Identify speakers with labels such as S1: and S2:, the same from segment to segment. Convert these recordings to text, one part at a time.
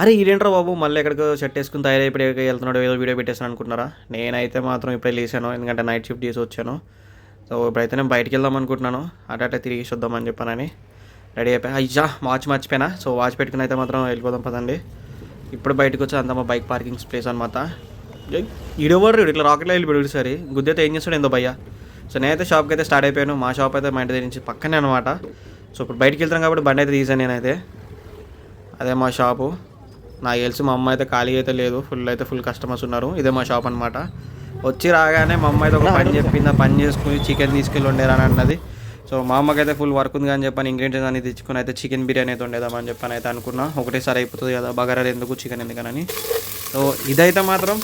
S1: అరే ఈడేంట్రా బాబు మళ్ళీ ఎక్కడికో షర్ట్ వేసుకుని తయారైపోయి ఎక్కడికి వెళ్తున్నాడు ఏదో వీడియో పెట్టేస్తాను అనుకుంటున్నారా? నేనైతే మాత్రం ఇప్పుడే లేసాను, ఎందుకంటే నైట్ షిఫ్ట్ చేసి వచ్చాను. సో ఇప్పుడైతే నేను బయటికి వెళ్దాం అనుకుంటున్నాను, అటే తిరిగి చూద్దామని చెప్పానని రెడీ అయిపోయా. అయ్యా వాచ్ మర్చిపోయినా, సో వాచ్ పెట్టుకుని అయితే మాత్రం వెళ్ళిపోదాం పదండి. ఇప్పుడు బయటకు వచ్చి అంతా మా బైక్ పార్కింగ్ ప్లేస్ అనమాట. ఈడెవరు ఇట్లా రాకెట్లో వెళ్ళిపోయాడు సరే గుద్దేతో ఏం చేస్తాడు ఏందో భయ్యా. సో నేనైతే షాప్కి అయితే స్టార్ట్ అయిపోయాను. మా షాప్ అయితే మా ఇంటి దగ్గర నుంచి పక్కనే అనమాట. సో ఇప్పుడు బయటికి వెళ్తాం కాబట్టి బండి అయితే తీసాను నేనైతే. అదే మా షాపు. నాకు తెలిసి మా అమ్మ అయితే ఖాళీ అయితే లేదు, ఫుల్ కస్టమర్స్ ఉన్నారు. ఇదే మా షాప్ అనమాట. వచ్చి రాగానే మా అమ్మ అయితే ఒక పని చెప్పింది, ఆ పని చేసుకుని చికెన్ తీసుకెళ్ళి వండేరని అన్నది. సో మా అమ్మకి అయితే ఫుల్ వర్క్ ఉంది అని చెప్పని ఇంగ్రీడియంట్స్ అన్ని తెచ్చుకుని అయితే చికెన్ బిర్యానీ అయితే వండేదామని చెప్పని అయితే అనుకున్నా. ఒకటేసారి అయిపోతుంది కదా బగారా ఎందుకు చికెన్ ఎందుకనని. సో ఇదైతే మాత్రం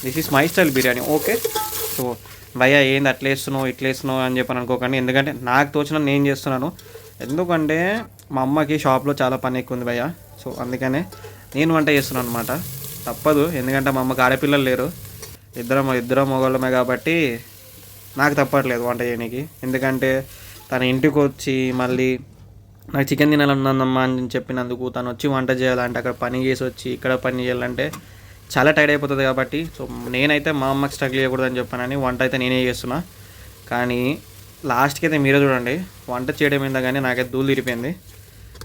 S1: this is my style biryani. Okay so భయ్యా ఏంది అట్లా వేస్తున్నావు ఇట్లా వేస్తున్నావు అని చెప్పని అనుకోకండి, ఎందుకంటే నాకు తోచిన నేను చేస్తున్నాను. ఎందుకంటే మా అమ్మకి షాప్లో చాలా పని ఎక్కువ ఉంది భయ్యా. సో అందుకనే నేను వంట చేస్తున్నాను అనమాట. తప్పదు, ఎందుకంటే మా అమ్మకి ఆడపిల్లలు లేరు, ఇద్దరం మగవాళ్ళమే కాబట్టి నాకు తప్పట్లేదు వంట చేయడానికి. ఎందుకంటే తన ఇంటికి వచ్చి మళ్ళీ నాకు చికెన్ తినాలన్నదమ్మా అని చెప్పినందుకు తను వచ్చి వంట చేయాలంటే అక్కడ పని చేసి వచ్చి ఇక్కడ పని చేయాలంటే చాలా టైర్డ్ అయిపోతుంది. కాబట్టి సో నేనైతే మా అమ్మకి స్ట్రగుల్ చేయకూడదని చెప్పానని వంట అయితే నేనే చేస్తున్నా. కానీ లాస్ట్కి అయితే మీరే చూడండి, వంట చేయడం ఏందా కానీ నాకైతే ధూళి తిరిపోయింది.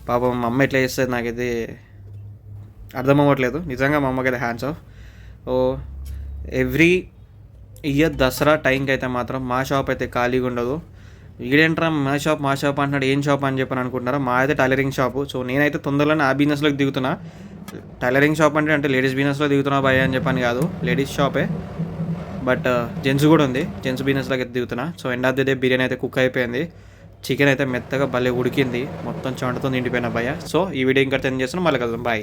S1: పాపం మా అమ్మ ఎట్లా చేస్తుంది నాకైతే అర్థం అవ్వట్లేదు. నిజంగా మా అమ్మకి అయితే hands off. Oh every year Dasara టైంకి అయితే మాత్రం మా షాప్ అయితే ఖాళీగా ఉండదు. వీడేంట్రా మా షాప్ అంటున్నాడు, ఏం షాప్ అని చెప్పని అనుకుంటున్నారా? మా అయితే టైలరింగ్ షాపు. సో నేనైతే తొందరలోనే ఆ బిజినెస్లోకి దిగుతున్నా. టైలరింగ్ షాప్ అంటే లేడీస్ బిజినెస్లో దిగుతున్నా భయ అని చెప్పని కాదు, లేడీస్ షాపే, బట్ జెంట్స్ కూడా ఉంది. జెంట్స్ బిజినెస్లోకి అయితే దిగుతున్నా. So end of the day biryani అయితే కుక్ అయిపోయింది. చికెన్ అయితే మెత్తగా భలే ఉడికింది, మొత్తం చెమటతో నిండిపోయిన భయ. సో ఈ వీడియో ఇంకా ఎండ్ చేస్తున్నాం, మళ్ళీ కలుద్దాం, బాయ్.